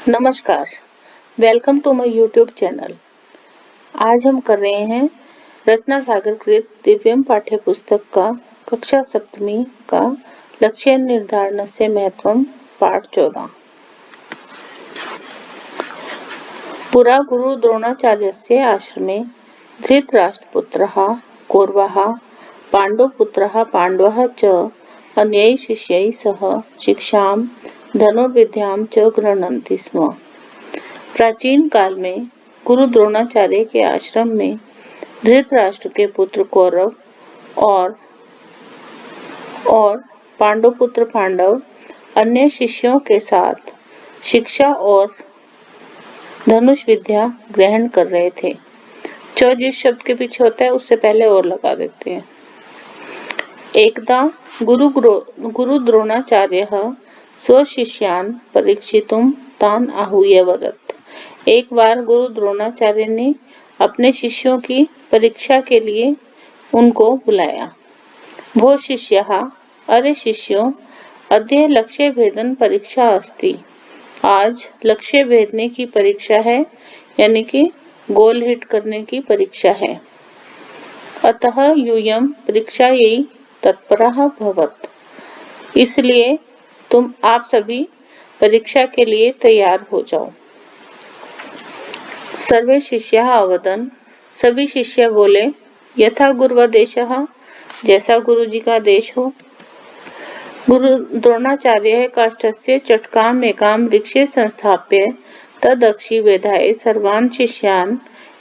नमस्कार, welcome to my YouTube channel. आज हम कर रहे हैं रचना सागर कृत दिव्यम पाठ्य पुस्तक का कक्षा सप्तमी का लक्ष्य निर्धारणस्य महत्वम पाठ 14। पुरा गुरु द्रोणाचार्यस्य आश्रमे धृतराष्ट्रपुत्रः कौरवः पाण्डुपुत्रः पाण्डवः च अन्यैः शिष्यैः सह शिक्षां धनुर्विद्यां च गृह्णन्ति स्म। प्राचीन काल में गुरु द्रोणाचार्य के आश्रम में धृतराष्ट्र के पुत्र कौरव और पांडुपुत्र पांडव अन्य शिष्यों के साथ शिक्षा और धनुष विद्या ग्रहण कर रहे थे। च जिस शब्द के पीछे होता है उससे पहले और लगा देते हैं। एकदा गुरु द्रोणाचार्यः स्वशिष्यान् परीक्षितुं तान् आहूय वदत्। एक बार गुरु द्रोणाचार्य ने अपने शिष्यों की परीक्षा के लिए उनको बुलाया। भो शिष्याः, अरे शिष्यों, अद्य लक्ष्य भेदन परीक्षा अस्ति। आज लक्ष्य भेदने की परीक्षा है, यानी कि गोल हिट करने की परीक्षा है। अतः यूयं परीक्षायै तत्परः भवत्। इसलिए आप सभी परीक्षा के लिए तैयार हो जाओ। सर्वे शिष्याः अवदन्, सभी शिष्य बोले, यथा गुरुवदेशः, जैसा गुरु जी का आदेश हो। गुरु द्रोणाचार्य काष्ठस्य चटकाम एकाम वृक्षे संस्थाप्य तदक्षि वेधाय सर्वान् शिष्यान्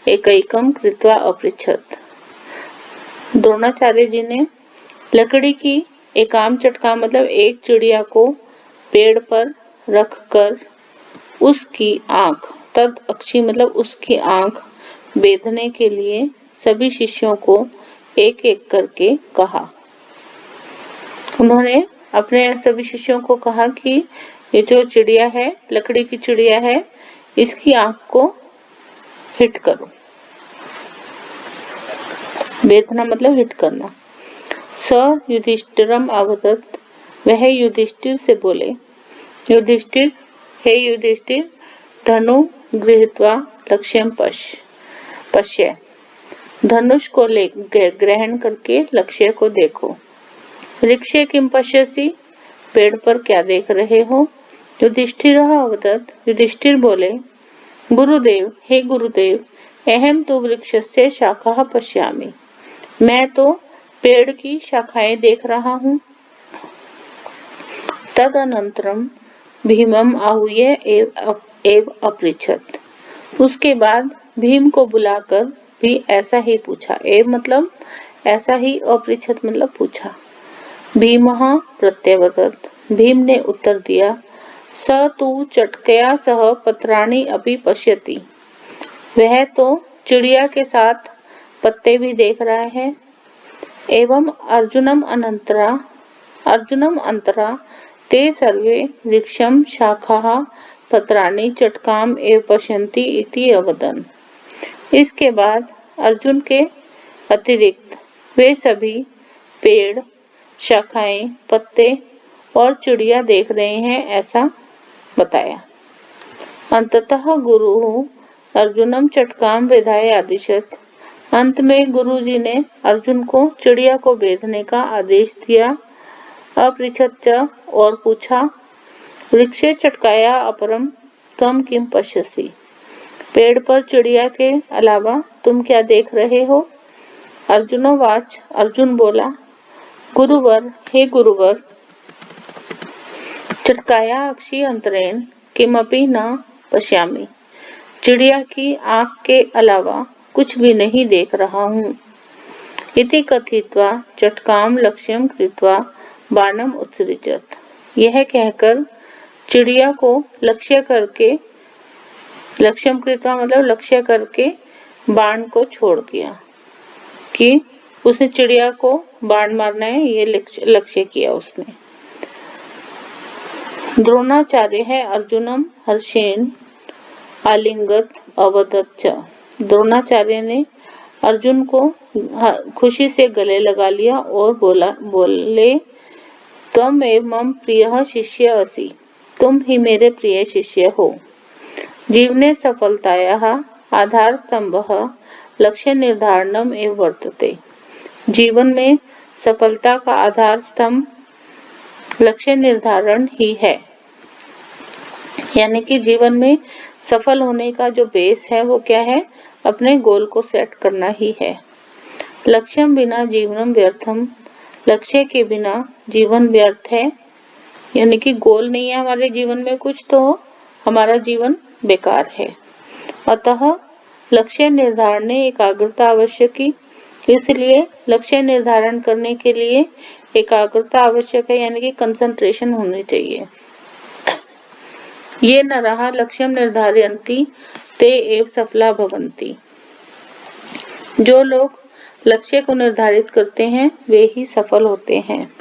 एकैकं कृत्वा अपृच्छत्। द्रोणाचार्य जी ने लकड़ी की एकाम चटका मतलब एक चिड़िया को पेड़ पर रखकर उसकी आंख, तद अक्षी मतलब उसकी आंख बेधने के लिए सभी शिष्यों को एक एक करके कहा। उन्होंने अपने सभी शिष्यों को कहा कि ये जो चिड़िया है, लकड़ी की चिड़िया है, इसकी आंख को हिट करो। बेधना मतलब हिट करना। स युधिष्ठिरम अवदत्, वह युधिष्ठिर से बोले, युधिष्ठिर, हे युधिष्ठिर, धनु गृहीत्वा लक्ष्यं पश्य, धनुष को ग्रहण करके लक्ष्य को देखो। वृक्षे किम पश्यसि, पेड़ पर क्या देख रहे हो। युधिष्ठिर अवदत्, युधिष्ठिर बोले, गुरुदेव, हे गुरुदेव, अहम तो वृक्षस्य शाखाः पश्यामि, मैं तो पेड़ की शाखाएं देख रहा हूँ। तदनंतरम भीमम आहूय एव अपृच्छत्, उसके बाद भीम को बुलाकर भी ऐसा ही पूछा। एव मतलब ऐसा ही, अपृच्छत् मतलब पूछा। भीमः प्रत्यवदत्, भीम ने उत्तर दिया, स तु चटकया सह पत्राणि अपि पश्यति, वह तो चिड़िया के साथ पत्ते भी देख रहा है। एवं अर्जुनम अंतरा ते सर्वे वृक्षम शाखाः पत्राणि चटकाम एव पश्यन्ति इति अवदन्। इसके बाद अर्जुन के अतिरिक्त वे सभी पेड़, शाखाएं, पत्ते और चिड़िया देख रहे हैं, ऐसा बताया। अंततः गुरु अर्जुनम चटकाम वेधाय आदिशत्, अंत में गुरु जी ने अर्जुन को चिड़िया को बेधने का आदेश दिया। अपृच्छत्, और पूछा, वृक्षे चटकाया अपरम त्वं किम पश्यसि, पेड़ पर चिड़िया के अलावा तुम क्या देख रहे हो। अर्जुनोवाच, अर्जुन बोला, गुरुवर, हे गुरुवर, चटकाया अक्षि अंतरेण किमपि न पश्यामि, चिड़िया की आंख के अलावा कुछ भी नहीं देख रहा हूँ। इति कथित्वा चटकाम लक्ष्यम कृत्वा बाणम उत्सृजत्, यह कहकर चिड़िया को लक्ष्य करके, लक्ष्यम कृत्वा मतलब लक्ष्य करके बाण को छोड़ दिया कि उसे चिड़िया को बाण मारना है, ये लक्ष्य किया उसने। द्रोणाचार्य है अर्जुनम हर्षेण आलिंगत अवदत्, द्रोणाचार्य ने अर्जुन को खुशी से गले लगा लिया और बोले, त्वं एव मम प्रियः शिष्य असि, तुम ही मेरे प्रिय शिष्य हो। जीवने सफलतायाः आधारस्तंभः लक्ष्य निर्धारणम एव वर्तते। जीवन में सफलता का आधार स्तंभ लक्ष्य निर्धारण ही है। यानी कि जीवन में सफल होने का जो बेस है वो क्या है? अपने गोल को सेट करना ही है। लक्ष्यम बिना जीवनम व्यर्थम, लक्ष्य के बिना जीवन व्यर्थ है। यानी कि गोल नहीं है हमारे जीवन में कुछ तो हमारा जीवन बेकार है। अतः लक्ष्य निर्धारण में एकाग्रता आवश्यक है। इसलिए लक्ष्य निर्धारण करने के लिए एकाग्रता आवश्यक है, यानी कि कंसंट्रेशन होनी चाहिए। ये नरः लक्ष्यम निर्धारयन्ति ते एव सफला भवन्ति। जो लोग लक्ष्य को निर्धारित करते हैं वे ही सफल होते हैं।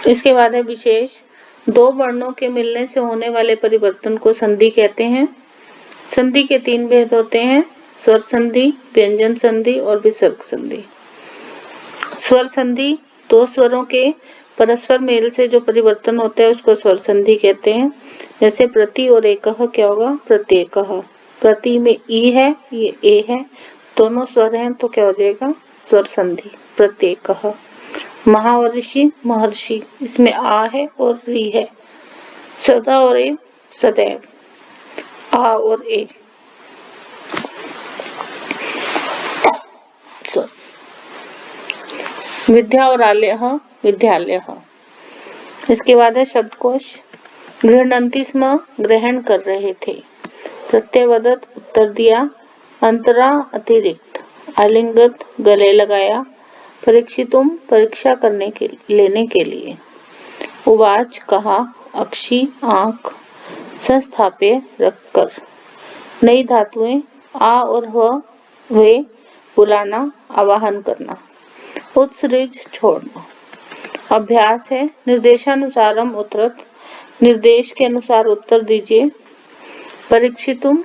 इसके बाद है विशेष। दो वर्णों के मिलने से होने वाले परिवर्तन को संधि कहते हैं। संधि के 3 भेद होते हैं, स्वर संधि, व्यंजन संधि और विसर्ग संधि। स्वर संधि 2 स्वरों के परस्पर मेल से जो परिवर्तन होता है उसको स्वर संधि कहते हैं। जैसे प्रति और एकः क्या होगा? प्रत्येकः। प्रति में ई है, ये ए है, दोनों स्वर हैं तो क्या हो जाएगा? स्वर संधि प्रत्येकः। महा और ऋषि, महर्षि, इसमें आ है और री है। सदा और ए, सदैव, आ और ए। विद्या और आलयः, विद्यालयः। इसके बाद है शब्दकोश। गृह्णन्ति स्म, ग्रहण कर रहे थे। प्रत्यवदत, उत्तर दिया। अंतरा, अतिरिक्त। आलिंगत, गले लगाया। परीक्षितुम, परीक्षा करने के लेने के लिए। उवाच, कहा। अक्षी, आंख। संस्थाप्य, रखकर। नई धातुएं आ और वे, बुलाना, आवाहन करना। उत्सृज, छोड़ना। अभ्यास है। निर्देशानुसारम उत्तरत, निर्देश के अनुसार उत्तर दीजिए। परीक्षितुम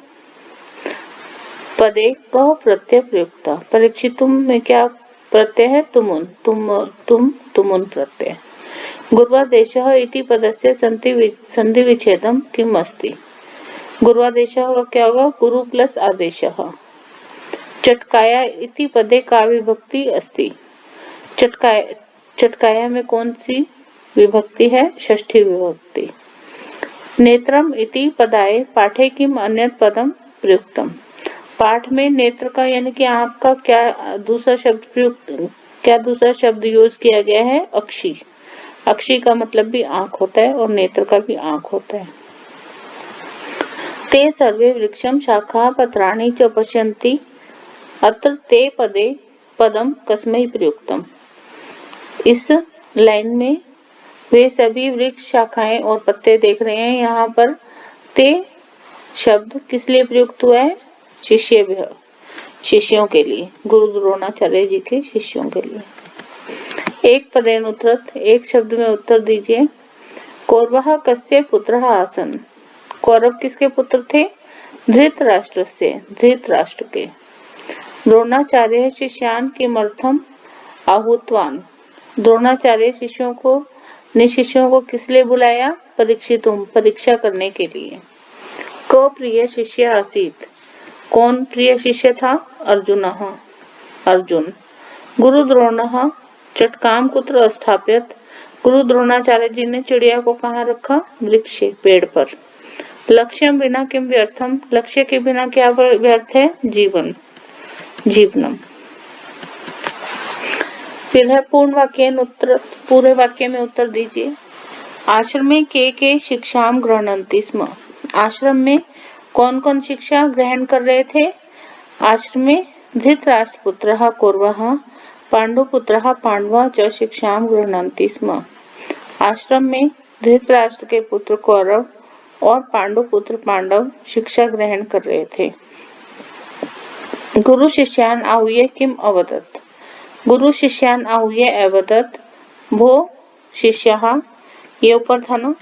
पदे क प्रत्यय प्रयुक्त। परीक्षितुम में क्या प्रत्यय है? तुमुन, तुमुन प्रत्यय। गुर्वादेशः इति पदस्य संधि विच्छेदम किम अस्ति? गुर्वादेशः का क्या होगा? गुरु प्लस आदेशः। चटकाया इति पदे का विभक्ति अस्ति? चटकाया में कौन सी विभक्ति है? षष्ठी विभक्ति। नेत्रम इति पदाय पाठे किम अन्यत् पदम प्रयुक्तम? पाठ में नेत्र का यानी कि आंख का क्या दूसरा शब्द यूज किया गया है? अक्षी। अक्षी का मतलब भी आंख होता है और नेत्र का भी आंख होता है। ते सर्वे वृक्षम शाखा पत्राणि च पश्यन्ति अत्र ते पदे पदम कस्मै प्रयुक्तम? इस लाइन में वे सभी वृक्ष, शाखाएं और पत्ते देख रहे हैं। यहाँ पर ते शब्द किस लिए प्रयुक्त हुआ है? शिष्यों के लिए, गुरु द्रोणाचार्य जी के शिष्यों के लिए। एक पदेन उत्तरत, एक शब्द में उत्तर दीजिए। कौरवः कस्य पुत्रः आसन्? कौरव किसके पुत्र थे? धृतराष्ट्र से, धृतराष्ट्र के। द्रोणाचार्य शिष्यान किमर्थम आहूतवान? द्रोणाचार्य शिष्यों को किस लिए बुलाया? परीक्षितुम, परीक्षा करने के लिए। को प्रिय शिष्य आसीत? कौन प्रिय शिष्य था? अर्जुनः, अर्जुन। गुरु द्रोणः चटकाम कुत्र अस्थाप्यत? गुरु द्रोणाचार्य जी ने चिड़िया को कहाँ रखा? वृक्षे, पेड़ पर। लक्ष्यम बिना किम व्यर्थम? लक्ष्य के बिना क्या व्यर्थ है? जीवन, जीवनम। फिर है पूर्ण वाक्य उत्तर, पूरे वाक्य में उत्तर दीजिए। आश्रमे के शिक्षाम गृह्णन्ति स्म? आश्रम में कौन कौन शिक्षा ग्रहण कर रहे थे? आश्रमे धृतराष्ट्रपुत्रः कौरवः, पांडुपुत्रः पांडवः च शिक्षाम गृह्णन्ति स्म। आश्रम में धृतराष्ट्र के पुत्र कौरव और पांडुपुत्र पांडव शिक्षा ग्रहण कर रहे थे। गुरु शिष्यान आहूय किम अवदत्? गुरु शिष्यान आहूय अवदत् भो शिष्यः, ये ऊपर था ना।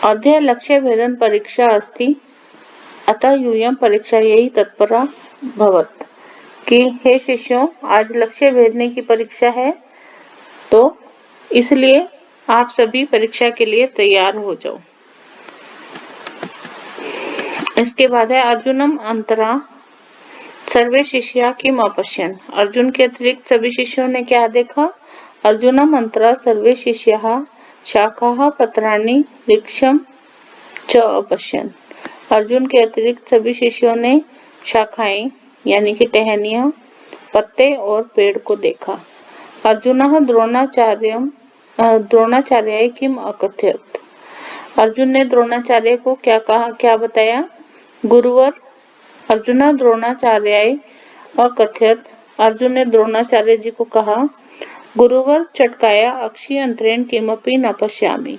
अध्यय लक्ष्य भेदन परीक्षा अस्ति अतः यूयं परीक्षा यही तत्परा भवत, कि हे शिष्यों, आज लक्ष्य भेदने की परीक्षा है, तो इसलिए आप सभी परीक्षा के लिए तैयार हो जाओ। इसके बाद है अर्जुनम अंतरा सर्वे शिष्या किम अपश्यन्। अर्जुन के अतिरिक्त सभी शिष्यों ने क्या देखा? अर्जुनम अंतरा सर्वे शिष्याः शाखाः पत्राणि वृक्षं च अपश्यन्। अर्जुन के अतिरिक्त सभी शिष्यों ने शाखाएं यानी कि टहनियां, पत्ते और पेड़ को देखा। अर्जुनः द्रोणाचार्याय किम अकथयत्। अर्जुन ने द्रोणाचार्य को क्या कहा, क्या बताया? गुरुवर अर्जुन द्रोणाचार्याय अकथयत्। अर्जुन ने द्रोणाचार्य जी को कहा, गुरुवर चटकाया अक्षि अंतरेण किमपि न पश्यामि।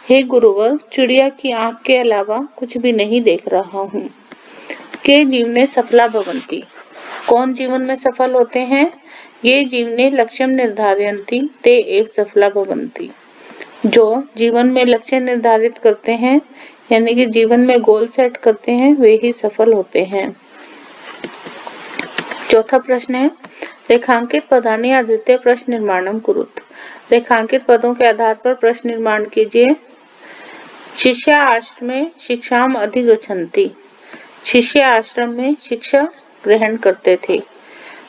हे गुरुवर, चिड़िया की आंख के अलावा कुछ भी नहीं देख रहा हूँ। के जीवने सफला भवन्ति। कौन जीवन में सफल होते हैं? ये जीवने लक्ष्यम निर्धारयन्ति ते एव सफला भवन्ति। जो जीवन में लक्ष्य निर्धारित करते हैं यानी कि जीवन में गोल सेट करते हैं, वे ही सफल होते हैं। चौथा प्रश्न है, रेखांकित पदानि अद्वितीय प्रश्न निर्माणम कुरुत। रेखांकित पदों के आधार पर प्रश्न निर्माण कीजिए। शिष्य आश्रमे शिक्षाम अधिगच्छन्ति। शिष्य आश्रम में शिक्षा ग्रहण करते थे।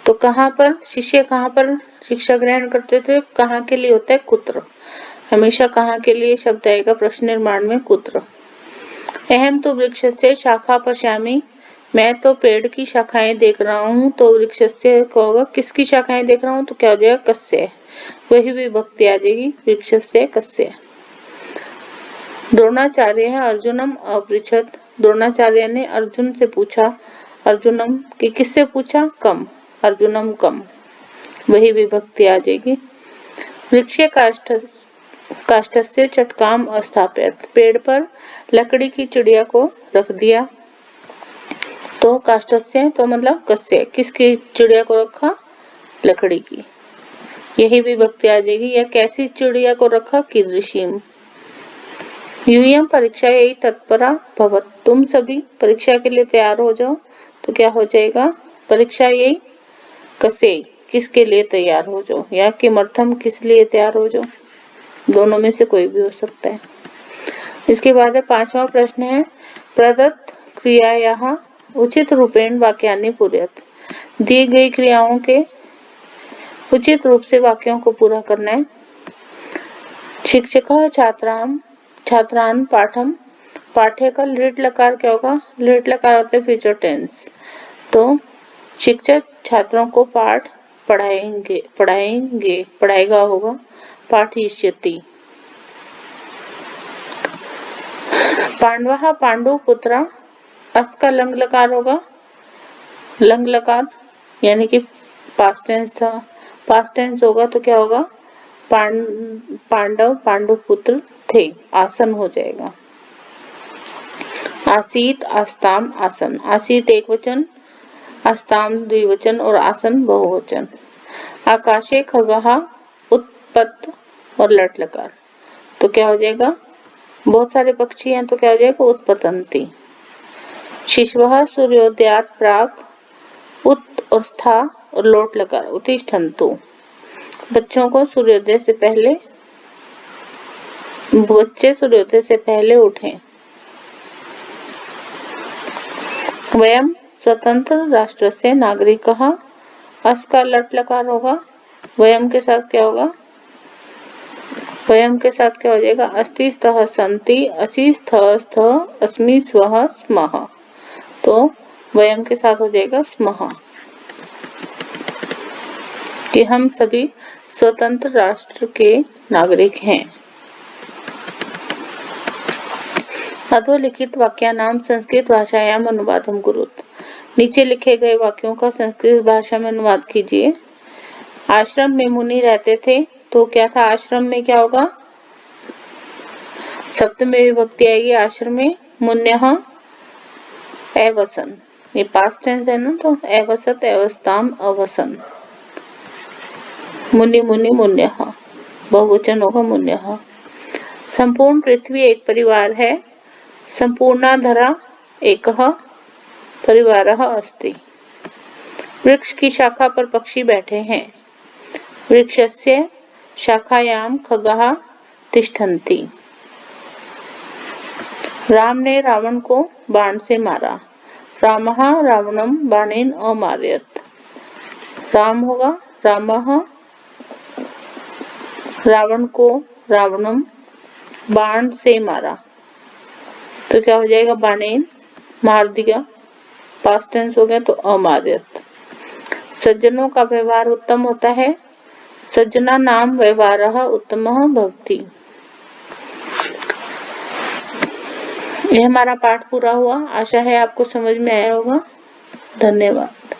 तो कहाँ पर शिष्य कहाँ पर शिक्षा ग्रहण करते थे? कहाँ के लिए होता है? कुत्र। हमेशा कहाँ के लिए शब्द आएगा प्रश्न निर्माण में? कुत्र। अहम तो वृक्षस्य शाखा पश्यामि। मैं तो पेड़ की शाखाएं देख रहा हूँ। तो वृक्षस्य क्या होगा? किसकी शाखाएं देख रहा हूँ? तो क्या हो जाएगा? कस्य। वही विभक्ति आ जाएगी, वृक्षस्य कस्य। द्रोणाचार्य है अर्जुनम अपृच्छत। द्रोणाचार्य ने अर्जुन से पूछा, अर्जुनम कि किससे पूछा? कम। अर्जुनम कम, वही विभक्ति आ जाएगी। वृक्ष काष्ठस्य चटकाम अस्थाप्यत। पेड़ पर लकड़ी की चिड़िया को रख दिया। तो काष्ठस्य तो मतलब कस्य, किसकी चिड़िया को रखा? लकड़ी की, यही विभक्ति आ जाएगी। या कैसी चिड़िया को रखा? कीदृशीम। यूयं परीक्षा यही तत्परा भवत। तुम सभी परीक्षा के लिए तैयार हो जाओ। तो क्या हो जाएगा? परीक्षा यही कसे, किसके लिए तैयार हो जाओ, या किमर्थम किस लिए तैयार हो जाओ। दोनों में से कोई भी हो सकता है। इसके बाद है पांचवा प्रश्न है, प्रदत्त क्रियायाः उचित रूपेण वाक्यानि पूरयत। दी गई क्रियाओं के उचित रूप से वाक्यों को पूरा करना है। शिक्षकः छात्रान् पाठम। पाठ्य का लिट लकार क्या होगा? लिट लकार होता है फ्यूचर टेंस। तो शिक्षक छात्रों को पाठ पढ़ाएगा होगा पाठयिष्यति। पांडवः पांडुपुत्र। अस का लंग लकार होगा, लंग लकार यानी कि पास्ट टेंस था, पास्ट टेंस होगा तो क्या होगा? पांडव पांडुपुत्र थे, आसन हो जाएगा। आसीत आस्ताम आसन। आसीत एक वचन, आस्ताम द्विवचन और आसन बहुवचन। आकाशे खगः उत्पत्त और लट लकार। तो क्या हो जाएगा? बहुत सारे पक्षी हैं तो क्या हो जाएगा? उत्पतंती। शिशवः सूर्योदयात् प्राक्। उत और स्था और लोट लकार उत्तिष्ठन्तु। बच्चों को सूर्योदय से पहले, बच्चे सूर्योदय से पहले उठें। वयम स्वतंत्र राष्ट्र से नागरिकः। अस का लट लकार होगा, वयम के साथ क्या होगा? वयम के साथ क्या हो जाएगा? अस्ति स्तः सन्ति, असि स्थः स्थः, अस्मि स्वः स्मः। तो वयम के साथ हो जाएगा स्मः, कि हम सभी स्वतंत्र राष्ट्र के नागरिक हैं। अधोलिखित वाक्यानां संस्कृत भाषायाम अनुवादम कुरुत। नीचे लिखे गए वाक्यों का संस्कृत भाषा में अनुवाद कीजिए। आश्रम में मुनि रहते थे। तो क्या था? आश्रम में क्या होगा? सप्तमी विभक्ति आएगी आश्रम में। मुन्यः एवसन, ये पास्ट टेंस है ना, तो एवसत एवस्ताम अवसन। मुनि मुनि मुन्यः, बहुवचन होगा मुन्यः। संपूर्ण पृथ्वी एक परिवार है। संपूर्णाधरा एकः परिवारः अस्ति। वृक्ष की शाखा पर पक्षी बैठे हैं। वृक्षस्य शाखायां खगाः तिष्ठन्ति। राम ने रावण को बाण से मारा। रामः रावणं बाणेन अमारयत्। राम होगा रामः रावण को रावणम बाण से मारा, तो क्या हो जाएगा, बाणेन मार दिया, पास्ट टेंस हो गया तो अमारयत्। सज्जनों का व्यवहार उत्तम होता है। सज्जना नाम व्यवहारः उत्तमः भवति। यह हमारा पाठ पूरा हुआ। आशा है आपको समझ में आया होगा। धन्यवाद।